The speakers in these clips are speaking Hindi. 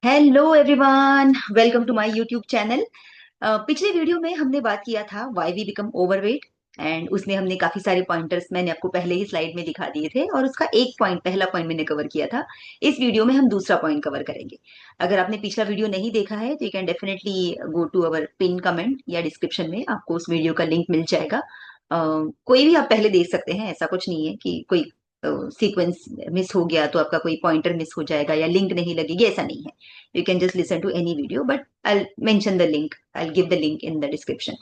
Hello everyone, welcome to my YouTube channel. पिछले वीडियो में हमने बात किया था why we become overweight. And उसमें हमने काफी सारे पॉइंटर्स मैंने आपको पहले ही स्लाइड में दिखा दिए थे और उसका एक पॉइंट, पहला पॉइंट मैंने कवर किया था। इस वीडियो में हम दूसरा पॉइंट कवर करेंगे। अगर आपने पिछला वीडियो नहीं देखा है तो you can definitely go to our pin comment या डिस्क्रिप्शन में आपको उस वीडियो का लिंक मिल जाएगा। कोई भी आप पहले देख सकते हैं, ऐसा कुछ नहीं है कि कोई सीक्वेंस मिस हो गया तो आपका कोई पॉइंटर मिस हो जाएगा या लिंक नहीं लगेगी, ऐसा नहीं है। You can just listen to any video, but I'll mention the link. I'll give the link in the description.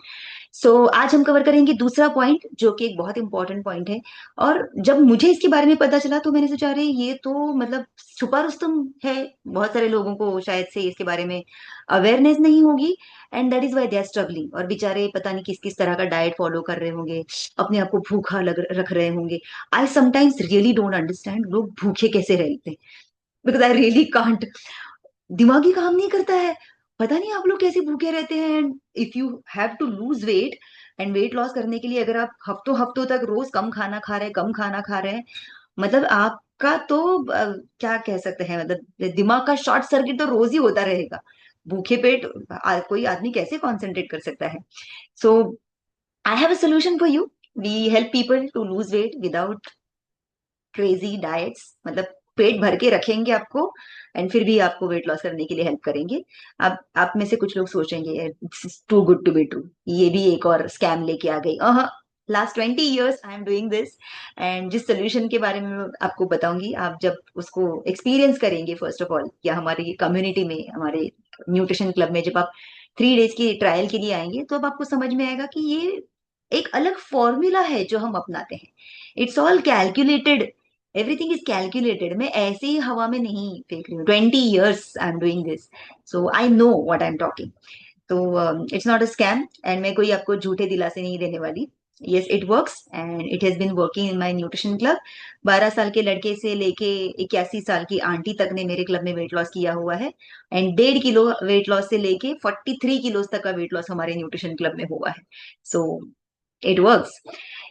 आज हम कवर करेंगे दूसरा पॉइंट जो कि एक बहुत इंपॉर्टेंट पॉइंट है। और जब मुझे इसके बारे में पता चला तो मैंने सोचा, अरे ये तो मतलब छुपा रुस्तम है। बहुत सारे लोगों को शायद से इसके बारे में अवेयरनेस नहीं होगी, and that is why they are struggling. और बेचारे पता नहीं किस किस तरह का डाइट फॉलो कर रहे होंगे, अपने आप को भूखा रख रहे होंगे। I sometimes really don't understand लोग भूखे कैसे रहते हैं, बिकॉज आई रियली कांट। दिमाग ही काम नहीं करता है। पता नहीं आप लोग कैसे भूखे रहते हैं। And if you have to lose weight, and weight loss करने के लिए अगर आप हफ्तों हफ्तों तक रोज कम खाना खा रहे हैं, कम खाना खा रहे हैं, मतलब आपका तो क्या कह सकते हैं, मतलब दिमाग का शॉर्ट सर्किट तो रोज ही होता रहेगा। भूखे पेट कोई आदमी कैसे कॉन्सेंट्रेट कर सकता है। So I have a solution for you. We help people to lose weight without crazy diets. मतलब पेट भर के रखेंगे आपको, एंड फिर भी आपको वेट लॉस करने के लिए हेल्प करेंगे। आप में से कुछ लोग सोचेंगे too good to be true, ये भी एक और स्कैम लेके आ गई। Last 20 years I am doing this. And जिस सोल्यूशन के बारे में मैं आपको बताऊंगी, आप जब उसको एक्सपीरियंस करेंगे फर्स्ट ऑफ ऑल, या हमारी कम्युनिटी में, हमारे न्यूट्रिशन क्लब में जब आप 3 days की ट्रायल के लिए आएंगे, तो अब आपको समझ में आएगा कि ये एक अलग फॉर्मूला है जो हम अपनाते हैं। It's all calculated, everything is calculated. मैं ऐसे ही हवा में नहीं फेंक रही हूँ। 20 years I am doing this, so I know what I am talking. तो it's not a scam, and मैं कोई आपको झूठे दिलासे नहीं देने वाली। Yes, it works and it has been working in my nutrition club. 12 साल के लड़के से लेके 81 साल की आंटी तक ने मेरे क्लब में वेट लॉस किया हुआ है। एंड 1.5 किलो वेट लॉस से लेके 43 किलो तक का वेट लॉस हमारे न्यूट्रिशन क्लब में हुआ है। So it works.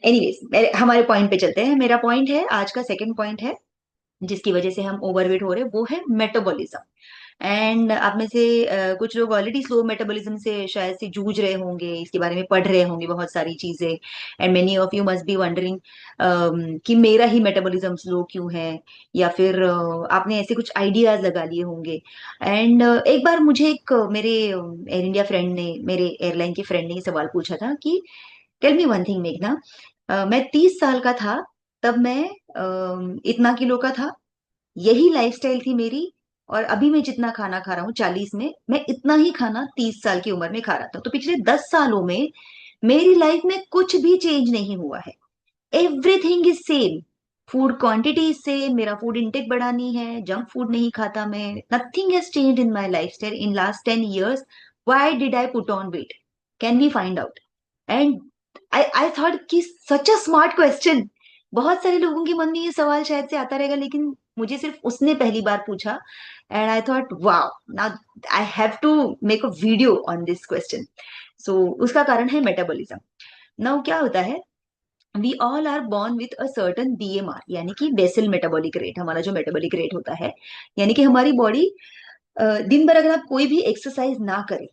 एनीवेज, हमारे पॉइंट पे चलते हैं। मेरा पॉइंट है, आज का सेकंड पॉइंट है जिसकी वजह से हम ओवरवेट हो रहे हैं, वो है मेटाबॉलिज्म। एंड आप में से कुछ लोग ऑलरेडी स्लो मेटाबॉलिज्म से शायद से जूझ रहे होंगे, इसके बारे में पढ़ रहे होंगे बहुत सारी चीजें। And many of you must be wondering कि मेरा ही मेटाबॉलिज्म स्लो क्यों है, या फिर आपने ऐसे कुछ आइडियाज लगा लिए होंगे। एंड एक बार मुझे एक मेरे एयर इंडिया फ्रेंड ने, मेरे एयरलाइन के फ्रेंड ने ये सवाल पूछा था कि टेल मी वन थिंग मेघना, मैं 30 साल का था तब मैं इतना किलो का था, यही लाइफस्टाइल थी मेरी, और अभी मैं जितना खाना खा रहा हूँ 40 में, मैं इतना ही खाना 30 साल की उम्र में खा रहा था। तो पिछले 10 सालों में मेरी लाइफ में कुछ भी चेंज नहीं हुआ है। Everything is same. Food quantity is same, मेरा फूड इंटेक बढ़ानी है, जंक फूड नहीं खाता मैं। Nothing has change in my lifestyle in last 10 years। Why did I put on weight? Can we find out? And I thought कि सच अ स्मार्ट क्वेश्चन। बहुत सारे लोगों के मन में ये सवाल शायद से आता रहेगा, लेकिन मुझे सिर्फ उसने पहली बार पूछा। And I thought wow, now I have to make a video on this question. So उसका कारण है मेटाबॉलिज्म। नाउ क्या होता है, we all are born with a certain BMR, यानी कि बेसल मेटाबॉलिक रेट, हमारा जो मेटाबॉलिक रेट होता है। यानी कि हमारी बॉडी दिन भर अगर आप कोई भी एक्सरसाइज ना करें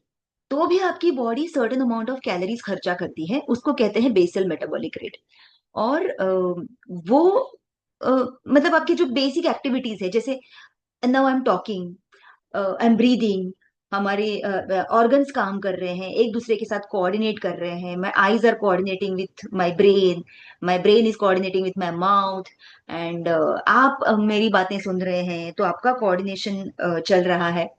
तो भी आपकी body certain amount of calories खर्चा करती है, उसको कहते हैं बेसल मेटाबॉलिक रेट। और वो मतलब आपकी जो बेसिक एक्टिविटीज है, जैसे now I am talking, I am breathing, हमारे ऑर्गन्स काम कर रहे हैं, एक दूसरे के साथ कोऑर्डिनेट कर रहे हैं। My eyes are coordinating with my brain is coordinating with my mouth. And आप मेरी बातें सुन रहे हैं तो आपका कोऑर्डिनेशन चल रहा है।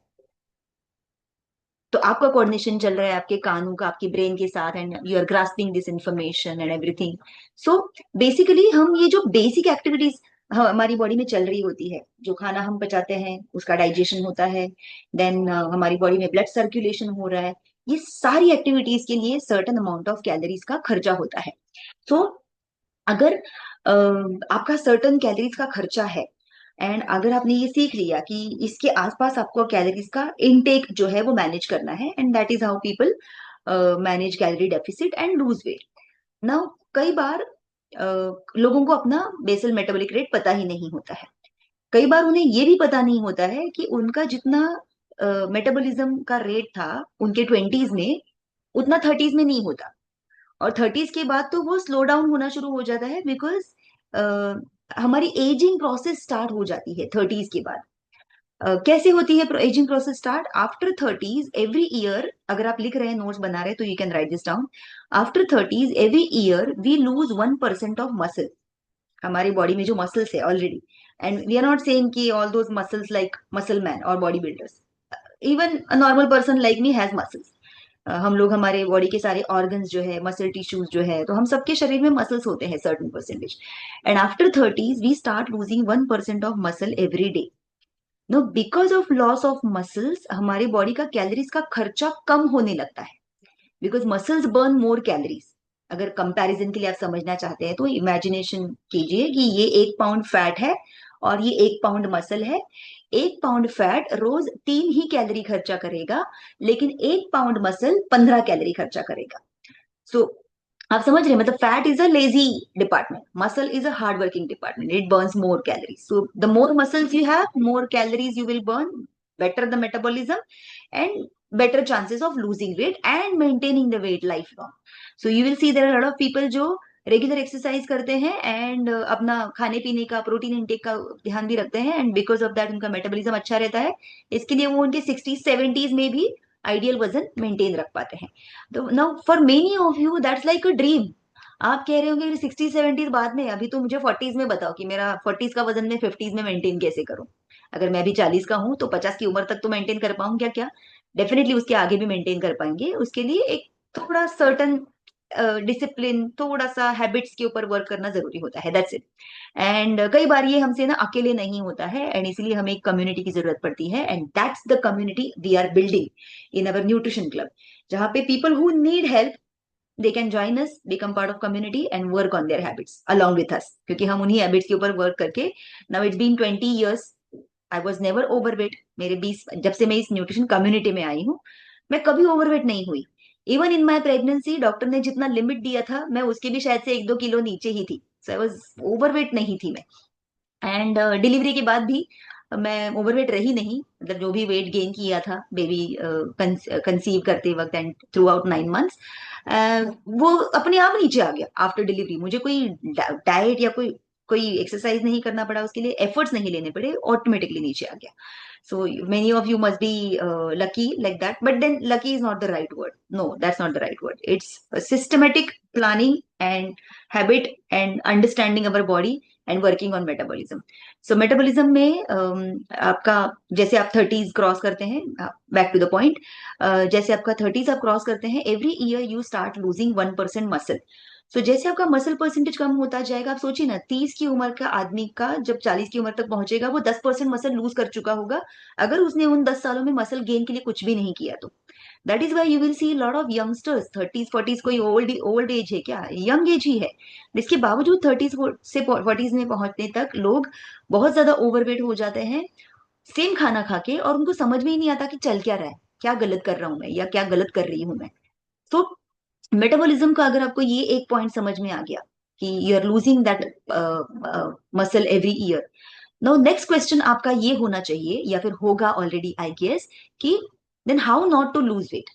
तो आपका कोऑर्डिनेशन चल रहा है आपके कानों का आपकी ब्रेन के साथ, and you are grasping this information and everything. So basically हम ये जो बेसिक एक्टिविटीज हमारी बॉडी में चल रही होती है, जो खाना हम पचाते हैं उसका डाइजेशन होता है, देन हमारी बॉडी में ब्लड सर्कुलेशन हो रहा है, ये सारी एक्टिविटीज के लिए सर्टेन अमाउंट ऑफ कैलोरीज का खर्चा होता है। तो अगर आपका सर्टेन कैलोरीज का खर्चा है, एंड अगर आपने ये सीख लिया कि इसके आसपास आपको कैलोरीज का इनटेक जो है वो मैनेज करना है, and that is how people manage calorie deficit and lose weight. Now कई बार लोगों को अपना बेसल मेटाबॉलिक रेट पता ही नहीं होता है। कई बार उन्हें ये भी पता नहीं होता है कि उनका जितना मेटाबॉलिज्म का रेट था उनके 20s में, उतना 30s में नहीं होता। और 30s के बाद तो वो स्लो डाउन होना शुरू हो जाता है, बिकॉज हमारी एजिंग प्रोसेस स्टार्ट हो जाती है 30s के बाद। कैसे होती है ageing process start? After 30s every year, अगर आप लिख रहे हैं, नोट्स बना रहे हैं, तो you can write this down. After 30s every year we lose 1% of muscle. हमारी बॉडी में जो मसल्स है already, and we are not saying कि all those muscles like muscle man और bodybuilders, even a normal person like me has muscles. हम लोग, हमारे बॉडी के सारे ऑर्गन्स जो है, मसल टिश्यूज जो है, तो हम सबके शरीर में मसल्स होते हैं certain percentage. And after 30s we start losing 1% of muscle every day. No, because of loss of muscles हमारी बॉडी का कैलोरीज का खर्चा कम होने लगता है, because muscles burn more calories. अगर कंपैरिजन के लिए आप समझना चाहते हैं तो इमेजिनेशन कीजिए कि ये 1 पाउंड फैट है और ये 1 पाउंड मसल है। 1 पाउंड फैट रोज 3 ही कैलोरी खर्चा करेगा, लेकिन 1 पाउंड मसल 15 कैलोरी खर्चा करेगा। सो आप समझ रहे हैं, मतलब fat is a lazy department, muscle is a hard working department, it Burns more calories. So the more muscles you have, more calories you will burn, better the metabolism, and better chances of losing weight and maintaining the weight lifelong. So you will see there are a lot of people जो रेगुलर एक्सरसाइज करते हैं एंड अपना खाने पीने का, प्रोटीन इंटेक का ध्यान भी रखते हैं, एंड बिकॉज ऑफ दैट उनका मेटाबॉलिज्म अच्छा रहता है। इसके लिए वो उनके 60s 70s में भी आइडियल वजन मेंटेन रख पाते हैं। तो now for many of you that's like a dream. आप कह रहे होंगे 60s 70s बाद में, अभी तो मुझे 40s में बताओ कि मेरा 40s का वजन मैं 50s में मेंटेन कैसे करूं। अगर मैं भी 40 का हूं तो 50 की उम्र तक तो मेंटेन कर पाऊं क्या? क्या डेफिनेटली उसके आगे भी मेंटेन कर पाएंगे। उसके लिए एक थोड़ा सर्टन डिसिप्लिन, थोड़ा सा हैबिट्स के ऊपर वर्क करना जरूरी होता है, दैट्स इट। एंड कई बार ये हमसे ना अकेले नहीं होता है, एंड इसीलिए हमें एक कम्युनिटी की जरूरत पड़ती है, and that's the community we are building in our nutrition club, जहाँ पे people who need help, they can join us, become part of community and work on their habits along with us, क्योंकि हम उन्हीं हैबिट्स के ऊपर वर्क करके, now it's been 20 years, I was never overweight। मेरे 20, जब से मैं इस न्यूट्रिशन कम्युनिटी में आई हूँ, मैं कभी ओवरवेट नहीं हुई। Even in my pregnancy doctor ने जितना लिमिट दिया था, मैं उसके भी शायद से 1-2 किलो नीचे ही थी। सो आई वाज ओवरवेट नहीं थी मैं। एंड डिलीवरी के बाद भी मैं ओवरवेट रही नहीं, मतलब जो भी वेट गेन किया था बेबी कंसीव करते वक्त एंड थ्रू आउट 9 मंथ्स, वो अपने आप नीचे आ गया आफ्टर डिलीवरी। मुझे कोई डाइट या कोई कोई एक्सरसाइज नहीं करना पड़ा, उसके लिए एफर्ट्स नहीं लेने पड़े, ऑटोमेटिकली नीचे आ गया। So many of you must be lucky like that, but then lucky is not the right word. No, that's not the right word. It's a systematic planning and habit and understanding our body and working on metabolism. So metabolism में आपका, जैसे आप 30s क्रॉस करते हैं, बैक टू द पॉइंट, जैसे आपका 30s आप क्रॉस करते हैं, every year you start losing 1% muscle. So जैसे आपका मसल परसेंटेज कम होता जाएगा, आप सोचिए ना, 30 की उम्र का आदमी का जब 40 की उम्र तक पहुंचेगा, वो 10% मसल लूज कर चुका होगा, अगर उसने उन 10 सालों में मसल गेन के लिए कुछ भी नहीं किया तो। That is why you will see lot of youngsters 30s 40s, कोई ओल्ड एज है क्या? यंग एज ही है। इसके बावजूद 30s से 40s में पहुंचने तक लोग बहुत ज्यादा ओवरवेट हो जाते हैं, सेम खाना खा के, और उनको समझ में ही नहीं आता कि चल क्या रहा है, क्या गलत कर रहा हूं मैं या क्या गलत कर रही हूं मैं। तो मेटाबॉलिज्म का अगर आपको ये एक पॉइंट समझ में आ गया कि you are losing that muscle every year, now next question आपका ये होना चाहिए, या फिर होगा ऑलरेडी आई गेस, कि then how not to lose weight.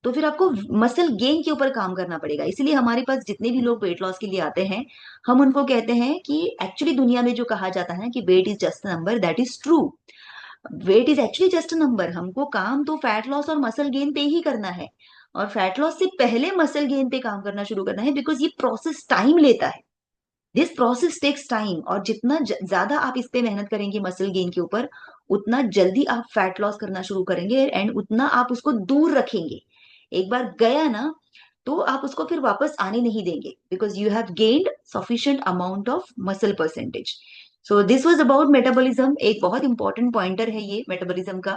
तो फिर आपको मसल गेन के ऊपर काम करना पड़ेगा। इसीलिए हमारे पास जितने भी लोग वेट लॉस के लिए आते हैं, हम उनको कहते हैं कि एक्चुअली दुनिया में जो कहा जाता है कि weight is just a number, that is true. Weight is actually just a number. हमको काम तो फैट लॉस और मसल गेन पे ही करना है, और फैट लॉस से पहले मसल गेन पे काम करना शुरू करना है, बिकॉज ये प्रोसेस टाइम लेता है। दिस प्रोसेस टेक्स टाइम, और जितना ज्यादा आप इस पे मेहनत करेंगे मसल गेन के ऊपर, उतना जल्दी आप फैट लॉस करना शुरू करेंगे, एंड उतना आप उसको दूर रखेंगे। एक बार गया ना, तो आप उसको फिर वापस आने नहीं देंगे, because you have gained sufficient amount of muscle percentage. So this was about metabolism. एक बहुत इंपॉर्टेंट पॉइंटर है ये मेटाबॉलिज्म का।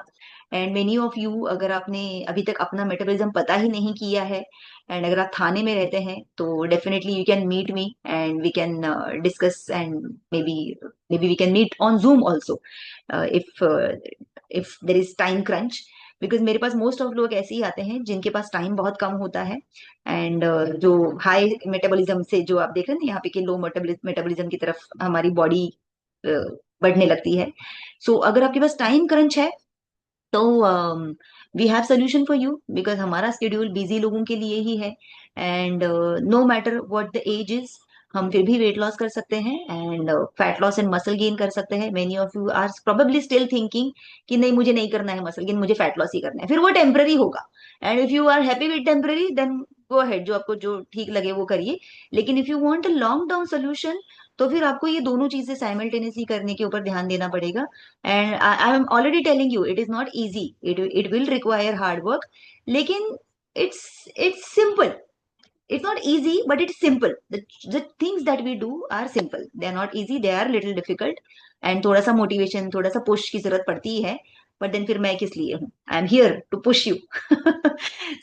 एंड मेनी ऑफ यू, अगर आपने अभी तक अपना मेटाबॉलिज्म पता ही नहीं किया है, एंड अगर आप थाने में रहते हैं, तो definitely you can meet me and we can discuss, and maybe maybe we can meet on Zoom also, if there is time crunch, because मेरे पास मोस्ट ऑफ लोग ऐसे ही आते हैं जिनके पास टाइम बहुत कम होता है, एंड जो हाई मेटाबॉलिज्म से, जो आप देख रहे हैं ना यहाँ पे कि लो मेटाबॉलिज्म की तरफ हमारी बॉडी बढ़ने लगती है। सो अगर आपके पास टाइम क्रंच है, तो we have solution for you, because हमारा स्केड्यूल बिजी लोगों के लिए ही है। And no matter what the age is, हम फिर भी वेट लॉस कर सकते हैं and fat loss and muscle gain कर सकते हैं। Many of you are probably still thinking कि नहीं, मुझे नहीं करना है मसल गेन, मुझे फैट लॉस ही करना है, फिर वो टेम्पररी होगा। And if you are happy with temporary, then go ahead, जो आपको जो ठीक लगे वो करिए। लेकिन if you want a long term solution, तो फिर आपको ये दोनों चीजें साइमल्टेनियसली करने के ऊपर ध्यान देना पड़ेगा। And I am already telling you, it is not easy, it will require hard work, लेकिन it's simple. It's not easy, but it's simple. The things that we do are simple. They are not easy, they are little difficult. And थोड़ा सा मोटिवेशन, थोड़ा सा पुश की जरूरत पड़ती है। बट देन फिर मैं किस लिए हूँ? I am here to push you.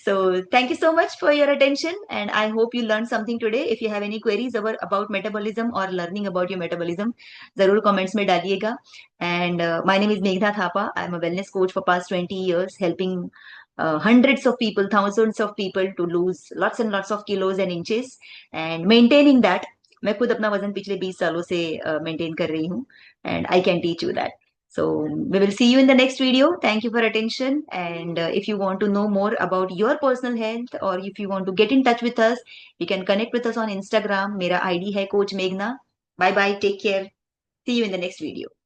So thank you so much for your attention and I hope you learn something today. If you have any queries about metabolism और लर्निंग अबाउट योर मेटाबॉलिज्म, जरूर कमेंट्स में डालिएगा। एंड माय नेम इज मेघना Thapa. I am a wellness coach for past 20 years, helping hundreds of people, thousands of people to lose lots and lots of kilos and inches and maintaining that. मैं खुद अपना वजन पिछले 20 सालों से मेंटेन कर रही हूँ and I can teach you that. So we will see you in the next video. Thank you for attention. And if you want to know more about your personal health or if you want to get in touch with us, you can connect with us on Instagram. मेरा ID है Coach Meghna. Bye bye. Take care. See you in the next video.